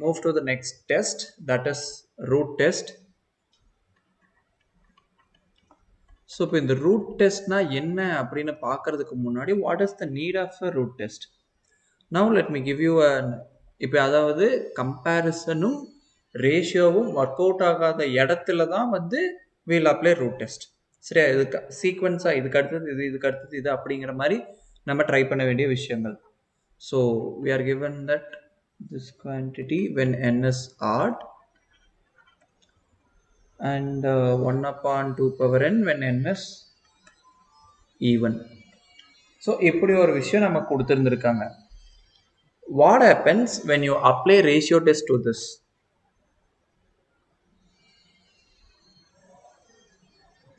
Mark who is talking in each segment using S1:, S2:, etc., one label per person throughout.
S1: move to the next test, that is root test. So இப்போ இந்த root testனா என்ன அப்படின்னு பார்க்கறதுக்கு முன்னாடி what is the need of a root test? Now let me give you இப்போ அதாவது கம்பேரிசனும் ரேஷியோவும் ஒர்க் அவுட் ஆகாத இடத்துல தான் வந்து we'll apply root test. சரியா, இதுக்கு சீக்வன்ஸாக இதுக்கு அடுத்தது இதுக்கு அடுத்தது இது அப்படிங்கிற மாதிரி நம்ம ட்ரை பண்ண வேண்டிய விஷயங்கள். So we are given that this quantity when n is odd and 1 upon 2 power n when n is even. So இப்படி ஒரு விஷயம் நம்ம கொடுத்திருந்திருக்காங்க. What happens when you apply ratio test to this?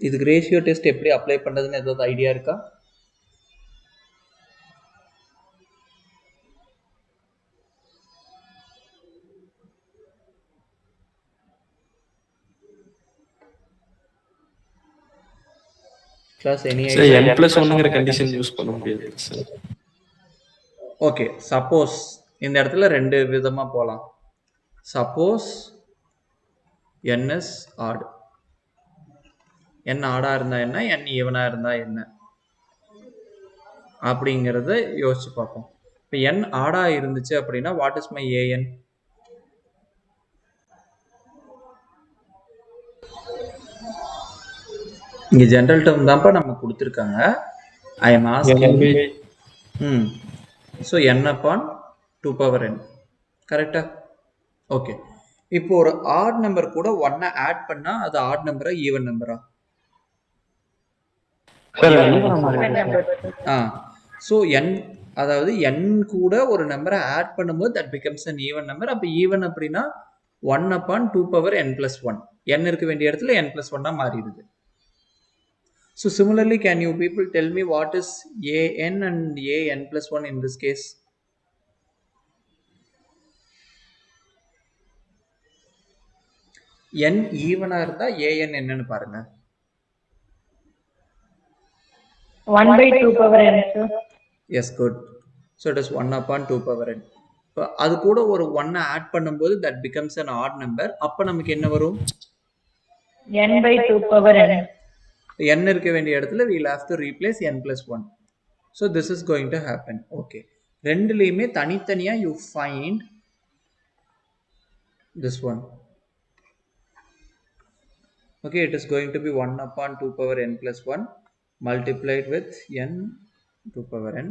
S1: இதுக்கு ரேஷியோ டெஸ்ட் எப்படி apply பண்றதுன்னு ஏதாவது idea இருக்கா? Class any
S2: n plus 1ங்கிற கண்டிஷன் யூஸ் பண்ண முடியாது சார்.
S1: ஓகே, சப்போஸ் இந்த இடத்துல ரெண்டு விதமா போகலாம். Suppose n is odd, n ஆடா இருந்தா என்ன, n ஈவனா இருந்தா என்ன அப்படிங்கிறத யோசிச்சு பார்ப்போம். இப்போ n ஆடா இருந்துச்சு அப்படின்னா வாட் இஸ் மை an? இங்க ஜெனரல் டேர்ம் தான்ப்பா நம்ம கொடுத்துருக்காங்க. I am asking so n upon 2 power n, கரெக்டா? ஓகே, இப்போ ஒரு ஆட் நம்பர் கூட 1 ஆட் பண்ணா அது ஆட் நம்பரா ஈவன் நம்பரா? ஸோ n அதாவது n கூட ஒரு நம்பரை ஆட் பண்ணும்போது that becomes an even number. அப்போ ஈவன் அப்படின்னா 1 upon 2 power n plus 1, n இருக்க வேண்டிய இடத்துல n plus 1 மாறிடுது. So similarly, can you people tell me what is an and an plus 1 in this case? n ஈவனா இருந்தா an என்னன்னு பாருங்க.
S3: 1 by 2 power n.
S1: Yes, good. So it is 1 upon 2 power n. அது கூட ஒரு 1 add பண்ணும்போது that becomes an odd number. அப்ப நமக்கு என்ன வரும்?
S3: n by 2 power n.
S1: n இருக்க வேண்டிய இடத்துல we'll have to replace n plus 1. So this is going to happen. Okay, ரெண்டுலயுமே தனித்தனியா you find this one. Okay, it is going to be 1 upon 2 power n plus 1 multiplied with n 2 power n.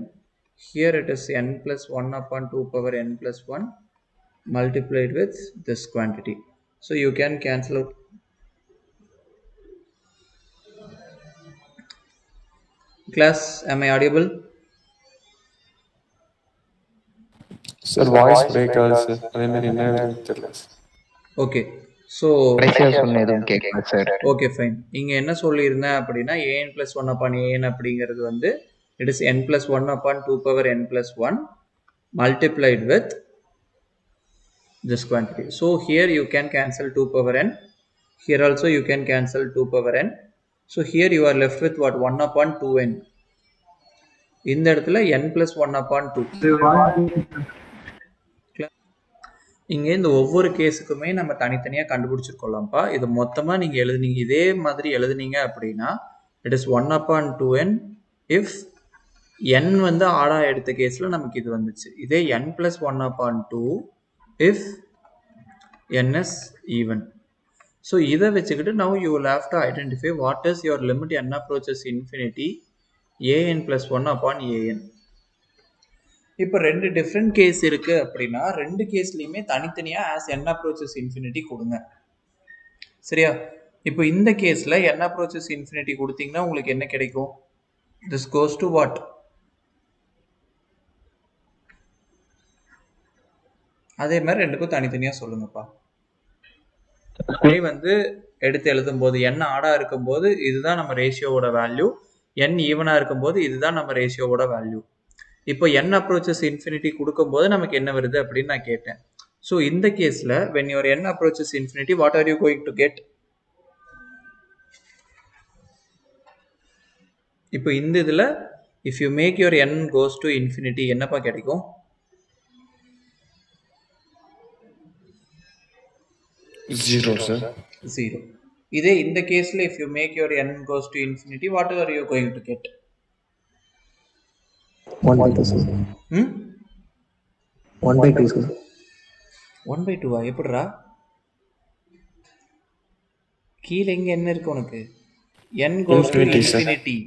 S1: Here it is n plus 1 upon 2 power n plus 1 multiplied with this quantity. So you can cancel out. Class, am I audible?
S2: Sir, voice break ஆகுது sir. அதே மாதிரி என்ன தெரியல.
S1: Okay, so okay fine. இங்க என்ன சொல்லியிருந்தேன் அப்படின்னா an plus 1 upon an அப்படிங்கிறது வந்து it is n plus 1 upon 2 power n plus 1 multiplied with this quantity. So here you can cancel 2 power n. Here also you can cancel 2 power n. So here you are left with what? 1 upon 2n. இந்த இடத்துல n plus 1 upon 2. இங்கே இந்த ஒவ்வொரு கேஸுக்குமே நம்ம தனித்தனியாக கண்டுபிடிச்சிருக்கோம்ப்பா. இது மொத்தமாக நீங்கள் எழுதுனீங்க, இதே மாதிரி எழுதுனீங்க அப்படின்னா it is 1 upon 2n if n வந்து ஆடா எடுத்த கேஸில் நமக்கு இது வந்துச்சு. இதே n plus 1 upon 2 if n is even. So இதை வச்சுக்கிட்டு now you will have to identify what is your limit n approaches infinity an plus 1 upon an. இப்போ ரெண்டு டிஃப்ரெண்ட் கேஸ் இருக்கு அப்படின்னா ரெண்டு கேஸ்லையுமே தனித்தனியா as n approaches infinity கொடுங்க. சரியா? இப்போ இந்த கேஸ்ல n approaches infinity கொடுத்தீங்கன்னா உங்களுக்கு என்ன கிடைக்கும்? This goes to what? அதே மாதிரி ரெண்டுக்கும் தனித்தனியா சொல்லுங்கப்பா. வந்து எடுத்து எழுதும் போது n ஆடா இருக்கும் போது இதுதான் நம்ம ரேஷியோவோட வேல்யூ, n ஈவனா இருக்கும் போது இதுதான் நம்ம ரேஷியோவோட வேல்யூ. இப்போ n approaches infinity கொடுக்கும்போது நமக்கு என்ன வருது அப்படின்னு நான் கேட்டேன். ஸோ இந்த கேஸ்ல when your n approaches infinity what are you going to get? இப்போ இந்த இதுல if you make your n goes to infinity என்னப்பா கிடைக்கும்?
S2: 0, sir.
S1: 0. இதே இந்த கேஸ்ல if you make your n goes to infinity, whatever you are going to get?
S4: 1/2, sir. 1/2, sir.
S1: 1/2 எப்படிரா? கீழே இங்க என்ன இருக்கு உனக்கு? n goes to
S2: Infinity, sir.
S1: infinity.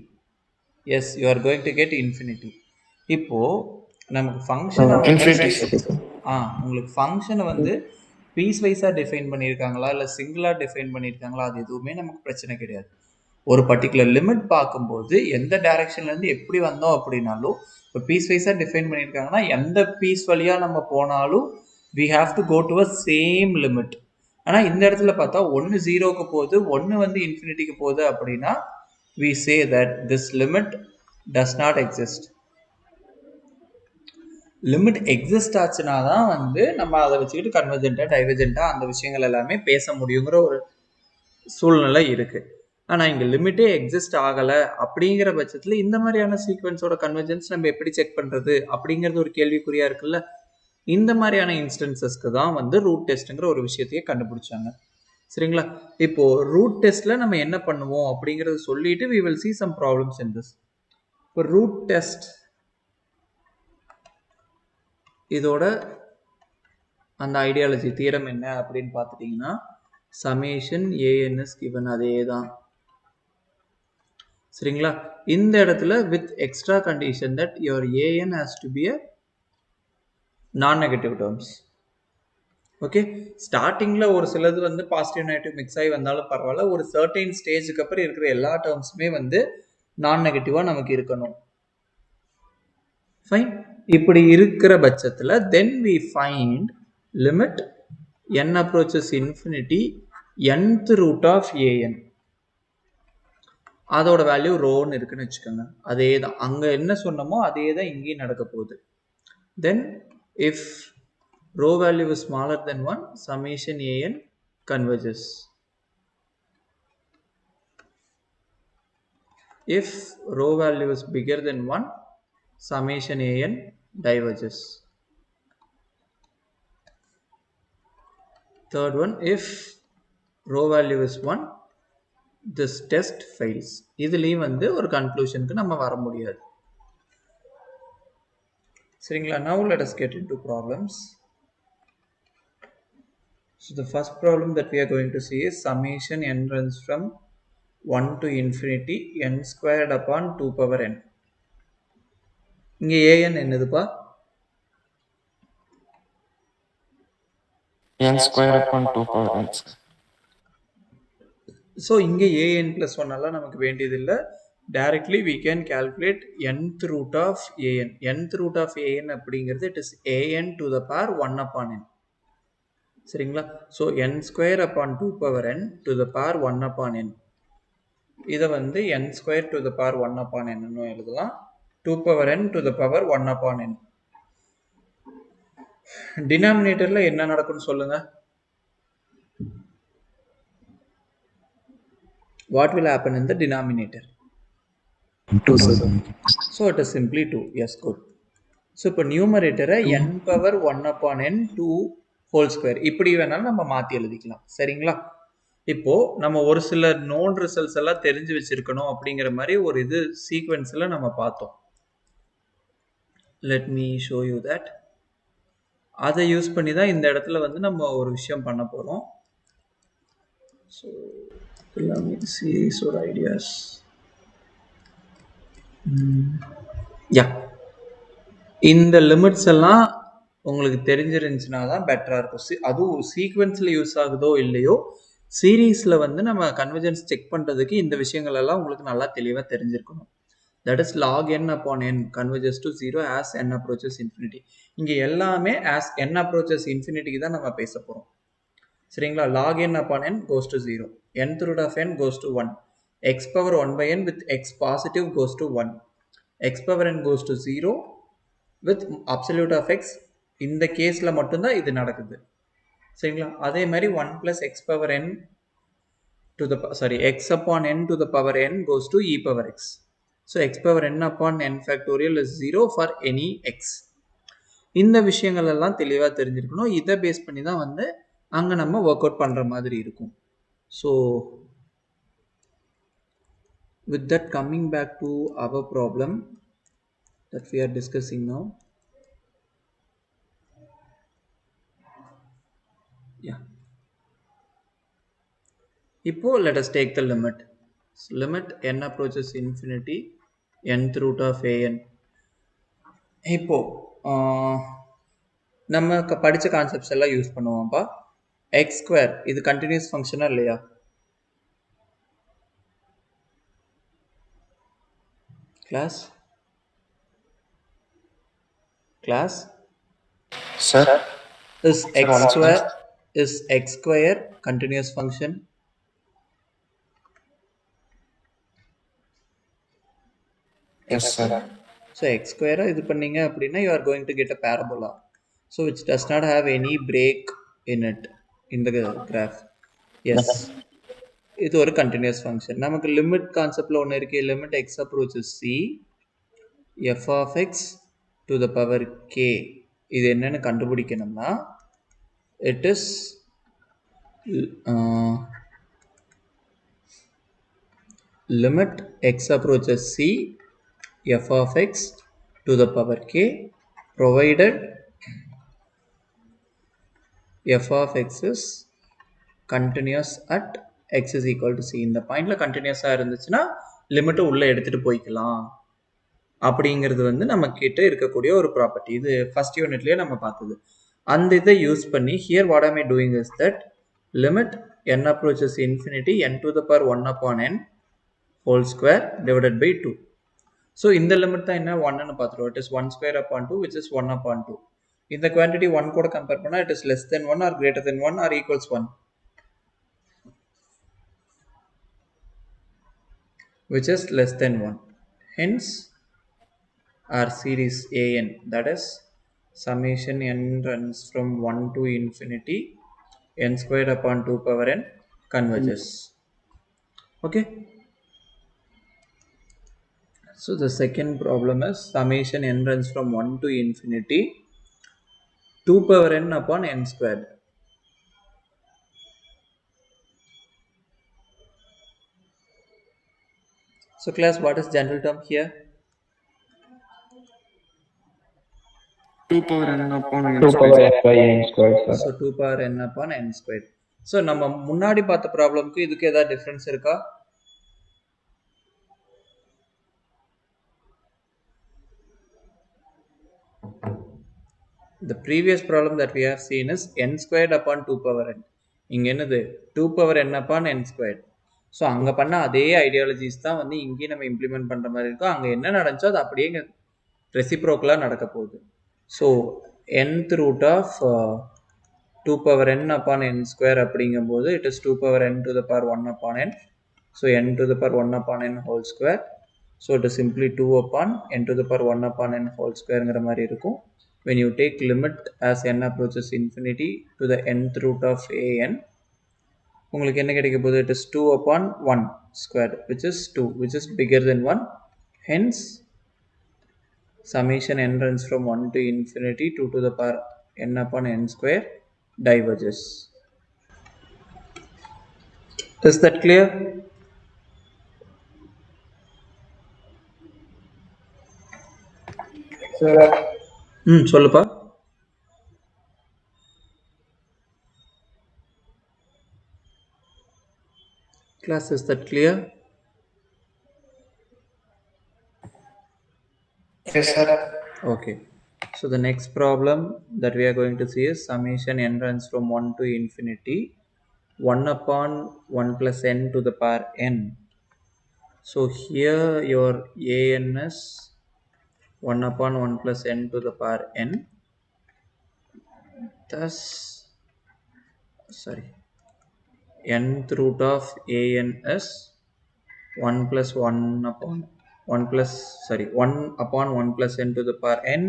S1: Yes, you are going to get infinity. இப்போ நமக்கு ஃபங்க்ஷன்
S2: Infinity, sir.
S1: உங்களுக்கு ஃபங்க்ஷனை வந்து பீஸ் வைஸாக டிஃபைன் பண்ணியிருக்காங்களா இல்லை சிங்கிளாக டிஃபைன் பண்ணியிருக்காங்களா, அது எதுவுமே நமக்கு பிரச்சனை கிடையாது. ஒரு பர்டிகுலர் லிமிட் பார்க்கும்போது எந்த டைரக்ஷன்லேருந்து எப்படி வந்தோம் அப்படின்னாலும், இப்போ பீஸ் வைஸாக டிஃபைன் பண்ணியிருக்காங்கன்னா எந்த பீஸ் வழியாக நம்ம போனாலும் we have to go to a same limit. ஆனால் இந்த இடத்துல பார்த்தா 1 0க்கு போகுது, 1 வந்து இன்ஃபினிட்டிக்கு போகுது அப்படின்னா we say that this limit does not exist. Limit exist ஆச்சுன்னா தான் வந்து நம்ம அதை வச்சுக்கிட்டு கன்வர்ஜென்ட்டாக டைவர்ஜென்ட்டாக அந்த விஷயங்கள் எல்லாமே பேச முடியுங்கிற ஒரு சூழ்நிலை இருக்குது. ஆனால் இங்கே லிமிட்டே எக்ஸிஸ்ட் ஆகலை அப்படிங்கிற பட்சத்தில் இந்த மாதிரியான சீக்வன்ஸோட கன்வர்ஜென்ஸ் நம்ம எப்படி செக் பண்ணுறது அப்படிங்கிறது ஒரு கேள்விக்குறியாக இருக்குல்ல. இந்த மாதிரியான இன்ஸ்டன்சஸ்க்கு தான் வந்து ரூட் டெஸ்ட்டுங்கிற ஒரு விஷயத்தையே கண்டுபிடிச்சாங்க. சரிங்களா? இப்போது ரூட் டெஸ்ட்டில் நம்ம என்ன பண்ணுவோம் அப்படிங்கிறத சொல்லிட்டு we will see some problems in this. இப்போ ரூட் டெஸ்ட் இதோட அந்த ஐடியாலஜி தியரம் என்ன அப்படின்னு பார்த்துட்டிங்கன்னா சமேஷன் an is given, அதே தான். சரிங்களா? இந்த இடத்துல with extra condition that your an has to be a non-negative terms. Okay, ஸ்டார்டிங்கில் ஒரு சிலது வந்து பாசிட்டிவ் நெகட்டிவ் மிக்ஸ் ஆகி வந்தாலும் பரவாயில்ல, ஒரு சர்டைன் ஸ்டேஜுக்கு அப்புறம் இருக்கிற எல்லா டேர்ம்ஸுமே வந்து நான் நெகட்டிவாக நமக்கு இருக்கணும். ஃபைன். இப்படி இருக்கிற பட்சத்தில் தென் we find limit n approaches infinity nth root of an. அதோட வேல்யூ ரோன்னு இருக்குன்னு வச்சுக்கோங்க. அதே தான் அங்கே என்ன சொன்னமோ அதே தான் இங்கேயும் நடக்க போகுது. தென் if row value is smaller than 1, summation an converges. If row value is bigger than 1, summation an diverges. Third one, if row value is 1, this test fails. இதுலயும் வந்து ஒரு கன்க்ளூஷனுக்கு நம்ம வர முடியாது. சரிங்களா? Now let us get into problems. So the first problem that we are going to see is summation n runs from 1 to infinity n squared upon 2 power n. இங்கே an என்னதுப்பா?
S2: n square upon 2 power n.
S1: So இங்கே an plus 1 எல்லாம் நமக்கு வேண்டியது இல்லை. Directly we can calculate nth root of an. nth root of an அப்படிங்கிறது it is an to the power 1 upon n. சரிங்களா? So n square upon 2 power n to the power 1 upon n. இதை வந்து n square to the power 1 upon n ன்னு எழுதலாம். 2 power n to the power 1 upon n. டினாமினேட்டரில் என்ன நடக்கும்னு சொல்லுங்க. What will happen in the denominator?
S4: 2, sir.
S1: So it is simply 2. Yes, good. So இப்போ நியூமரேட்டரை n power 1 upon n 2 whole square இப்படி வேணாலும் நம்ம மாற்றி எழுதிக்கலாம். சரிங்களா? இப்போ நம்ம ஒரு சில நோன் ரிசல்ட்ஸ் எல்லாம் தெரிஞ்சு வச்சிருக்கணும் அப்படிங்கிற மாதிரி ஒரு இது சீக்வென்ஸில் நம்ம பார்த்தோம். Let me show you that. அதை யூஸ் பண்ணி தான் இந்த இடத்துல வந்து நம்ம ஒரு விஷயம் பண்ண போகிறோம். ஸோ எல்லாமே சீரீஸோட ஐடியாஸ். யா, இந்த லிமிட்ஸ் எல்லாம் உங்களுக்கு தெரிஞ்சிருந்துச்சுன்னா தான் பெட்டராக இருக்கும். அதுவும் சீக்வென்ஸில் யூஸ் ஆகுதோ இல்லையோ, சீரீஸில் வந்து நம்ம கன்வர்ஜென்ஸ் செக் பண்ணுறதுக்கு இந்த விஷயங்கள் எல்லாம் உங்களுக்கு நல்லா தெளிவாக தெரிஞ்சிருக்கணும். That is log n upon n converges to 0 as n approaches infinity. இங்கே எல்லாமே as n approaches infinity தான் நம்ம பேச போகிறோம். சரிங்களா? log n upon n goes to 0. nth root of n goes to 1. x power 1 by n with x positive goes to 1. x power n goes to 0 with absolute of x. இந்த கேஸில் மட்டும்தான் இது நடக்குது. சரிங்களா? அதே மாதிரி 1 plus x power n to the x upon n to the power n goes to e power x. So x power n upon n factorial is 0 for any x. இந்த விஷயங்கள் எல்லாம் தெளிவாக தெரிஞ்சிருக்கணும். இதை பேஸ் பண்ணி தான் வந்து அங்கே நம்ம ஒர்க் அவுட் பண்ணுற மாதிரி இருக்கும். So with that, coming back to our problem that we are discussing now. Yeah. இப்போ let us take the limit. So, limit n approaches infinity nth root of an. இப்போ நம்ம படித்த கான்செப்ட்ஸ் எல்லாம் use பண்ணுவோம்ப்பா. X square இது continuous ஃபங்க்ஷனா இல்லையா? Class
S2: Sir?
S1: is x square continuous function?
S2: Yes, sir.
S1: So x square இது பண்ணீங்க அப்படின்னா you are going to get a parabola, so which does not have any break in it in the graph. Yes, இது ஒரு continuous function. நமக்கு limit கான்செப்ட்ல ஒன்று இருக்கு. limit x approaches c f of x to the power k. இது என்னன்னு கண்டுபிடிக்கணும்னா it is limit x approaches c f of x to the power k provided f of x is continuous at x is equal to c. இந்த பாயிண்ட்ல கண்டினியூஸாக இருந்துச்சுன்னா லிமிட்டை உள்ளே எடுத்துகிட்டு போய்க்கலாம் அப்படிங்கிறது வந்து நம்ம கிட்ட இருக்கக்கூடிய ஒரு ப்ராப்பர்ட்டி. இது ஃபர்ஸ்ட் யூனிட்லேயே நம்ம பார்த்தது. அந்த இதை யூஸ் பண்ணி ஹியர் வாட் ஆம் I doing is that limit n approaches infinity n to the power 1 upon n whole square divided by 2. So இந்த லிமிட் தான் என்ன 1ன்னு பார்த்துருவோம். It is 1 square upon 2 which is 1 upon 2. இந்த குவான்டிட்டி 1 கூட compare பண்ணால் it is less than 1 or greater than 1 or equals 1, which is less than 1. Hence our series an, that is summation n runs from 1 to infinity n squared upon 2 power n converges. Okay. So the second problem is summation n runs from 1 to infinity 2 power n upon n squared. So class, what is general term here?
S2: 2 power n upon n
S4: 2
S2: square.
S4: power n by n squared, sir.
S1: So 2 power n upon n squared. So நம்ம முன்னாடி பார்த்த ப்ராப்ளம்க்கு இதுக்கு ஏதாவது difference இருக்கா? The previous problem that we have seen is n squared upon 2 power n. இங்க என்னது 2 power n upon n squared. So அங்கே பண்ண அதே ஐடியாலஜிஸ் தான் வந்து இங்கேயும் நம்ம இம்ப்ளிமெண்ட் பண்ணுற மாதிரி இருக்கும். அங்கே என்ன நடந்துச்சோ அது அப்படியே இங்கே ரெசிப்ரோக்கலாக நடக்க போகுது. So nth root of 2 power n upon n square அப்படிங்கும்போது it is 2 power n to the power 1 upon n. So n to the power 1 upon n whole square. So it is simply 2 upon n to the power 1 upon n whole squareங்கிற மாதிரி இருக்கும். When you take limit as n approaches infinity to the nth root of an, உங்களுக்கு என்ன கிடைக்க போகுது? It is 2 upon 1 square which is 2, which is bigger than 1. Hence summation n runs from 1 to infinity 2 to the power n upon n square diverges. Is that clear? சொல்லுப்பா. Class, is that clear?
S2: Yes, sir.
S1: Okay. So the next problem that we are going to see is summation n runs from 1 to infinity 1 upon 1 plus n to the power n. So here your an is 1 upon 1 plus n to the power n. Thus, nth root of an is 1 plus 1 upon 1 upon 1 plus n to the power n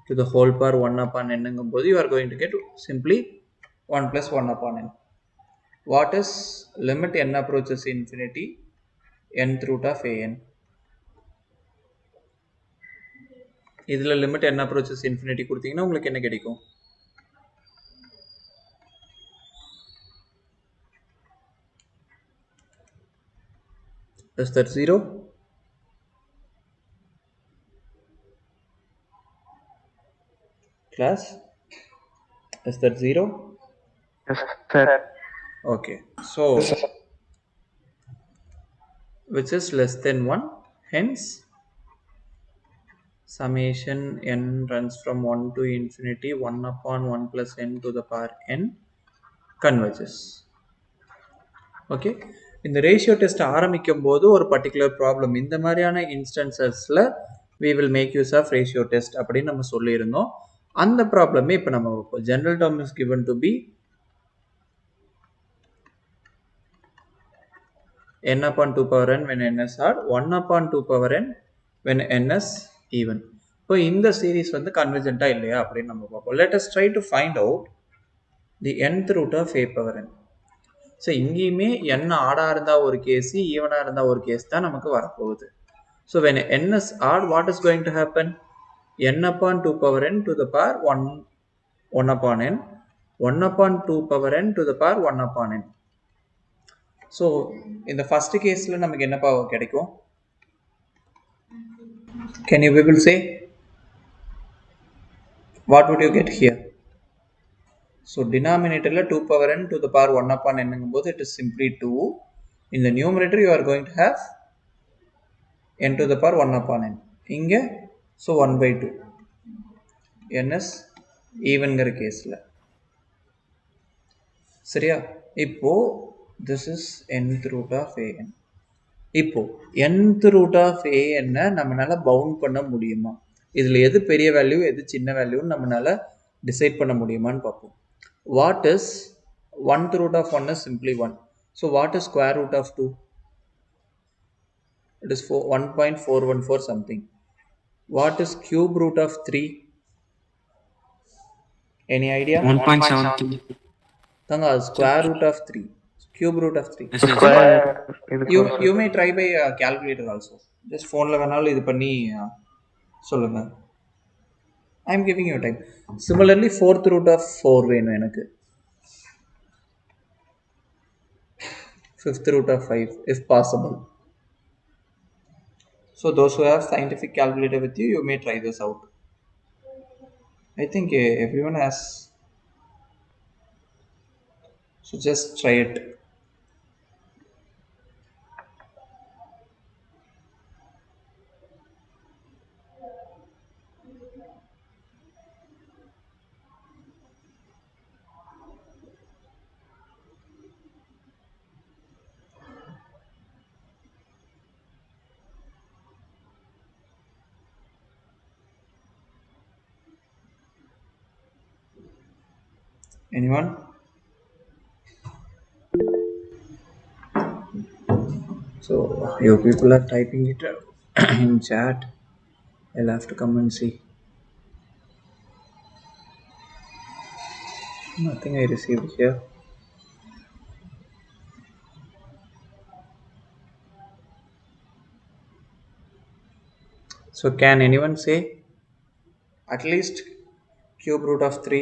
S1: to the whole power 1 upon nங்கும்போது you are going to get simply 1 plus 1 upon n. What is limit n approaches infinity nth root of an? இதில் limit n approaches infinity கொடுத்தீங்கன்னா உங்களுக்கு என்ன கிடைக்கும்? Is that 0? Class? Is that 0?
S2: Yes, sir.
S1: Okay. So, which is less than 1. Hence, summation n runs from 1 to infinity 1 upon 1 plus n to the power n converges. Okay, இந்த ratio test ஆரம்பிக்கும் போது ஒரு particular problem இந்த மாதிரியான இன்ஸ்டன்சஸில் we will make use of ratio test அப்படின்னு நம்ம சொல்லியிருந்தோம். அந்த ப்ராப்ளமே இப்போ நம்ம general term is given to be n upon 2 power n when n is odd, 1 upon 2 power n when n is even. இப்போ இந்த சீரீஸ் வந்து கன்வர்ஜென்ட்டா இல்லையா அப்படின்னு நம்ம பார்ப்போம். Let us try to find out the nth root of a power n. So இங்கேயுமே n ஆடாக இருந்தால் ஒரு கேஸ், ஈவனாக இருந்தால் ஒரு கேஸ் தான் நமக்கு வரப்போகுது. So when n is odd, what is going to happen? n upon 2 power n to the power 1 upon n, 1 upon 2 power n to the power 1 upon n. So இந்த ஃபர்ஸ்ட் கேஸில் நமக்கு என்ன பவர் கிடைக்கும்? Can you people say? What would you get here? So denominator 2 power n to the power 1 upon n போது it is simply 2. In the numerator you are going to have n to the power 1 upon n. இங்க so 1 by 2. n is evenங்கிற கேஸில் சரியா? இப்போ this is nth root of an. இப்போ nth root of an நம்மளால bound பண்ண முடியுமா? இதில் எது பெரிய வேல்யூ எது சின்ன வேல்யூன்னு நம்மளால டிசைட் பண்ண முடியுமான்னு பார்ப்போம். What is 1th root of 1 is simply 1. So what is square root of 2? It is 1.414 something. What is cube root of 3? Any idea?
S4: 1.72.
S1: Tanga, square root of 3. Cube root of 3.
S2: Square.
S1: You may try by calculator also. Just phone la venal idu panni solunga. I am giving you time. Similarly 4th root of 4 வேணும் எனக்கு. 5th root of 5 if possible. So those who have scientific calculator with you, you may try this out. I think everyone has. So just try it. Anyone? So you people are typing it in chat. I'll have to come and see. Nothing I received here. So can anyone say at least cube root of 3?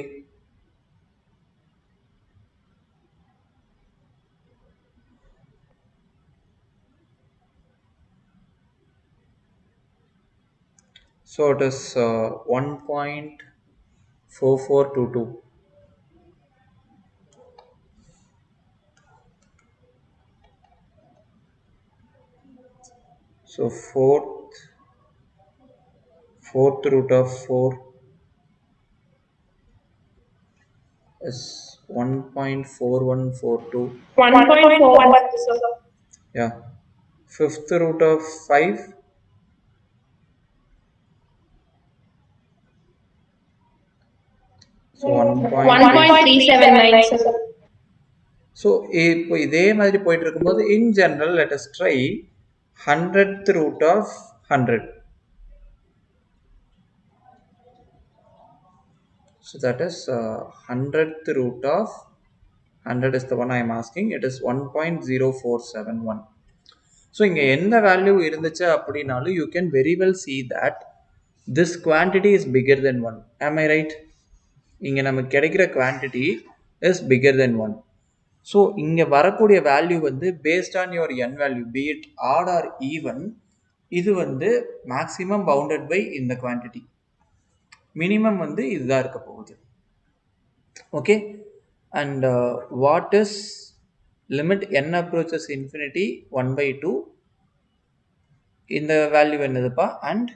S1: So it is 1.4422. So fourth root of 4 is 1.4142.
S3: 1.41.
S1: Yeah. Fifth root of 5. So
S3: 1.379.
S1: So இப்போ இதே மாதிரி போயிட்டு இருக்கும்போது in general let us try 100th root of 100. So that is 100th root of 100 is the one I am asking. It is 1.0471. So இங்க எந்த value இருந்துச்சு அப்படினாலும் you can very well see that this quantity is bigger than 1. Am I right? இங்க நமக்கு கிடைக்கிற quantity is bigger than 1. So இங்கே வரக்கூடிய value வந்து based on your n value be it odd or even, இது வந்து மேக்ஸிமம் பவுண்டட் பை இந்த quantity, minimum வந்து இதுதான் இருக்க போகுது. Okay, and what is limit n approaches infinity 1/2, இந்த வேல்யூ என்னதுப்பா, and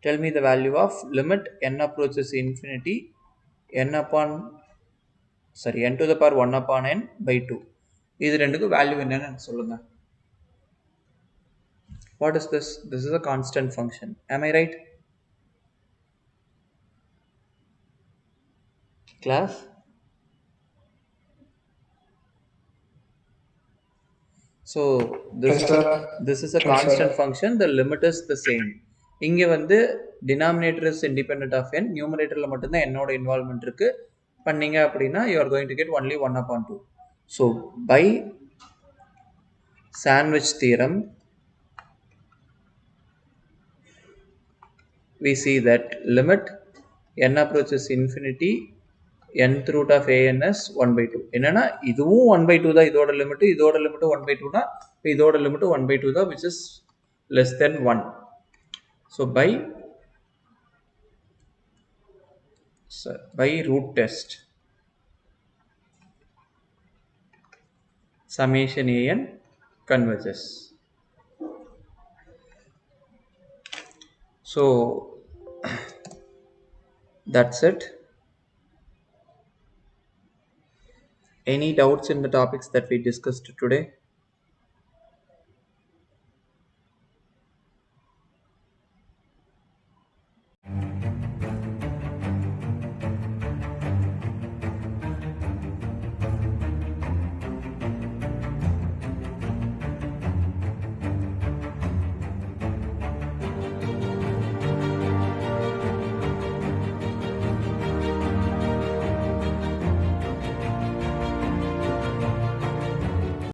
S1: tell me the value of limit n approaches infinity n to the power 1 upon n by 2, இது ரெண்டுக்கு value என்னன்னு சொல்லுங்க. What is this? This is a constant function. Am I right? Class? So this is a constant function. The limit is the same. இங்க வந்து denominator is independent of n, numeratorல மட்டும்தான் என்னோட involvement இருக்கு. பண்ணீங்க அப்படின்னா you are going to get only 1 upon 2. So by sandwich theorem we see that limit n approaches infinity nth root of an is 1/2. என்னன்னா இதுவும் 1/2 தான், இதோட லிமிட் 1/2 தான், இதோட லிமிட் 1/2 தான், which is less than 1. So by root test summation an converges. So that's it. Any doubts in the topics that we discussed today?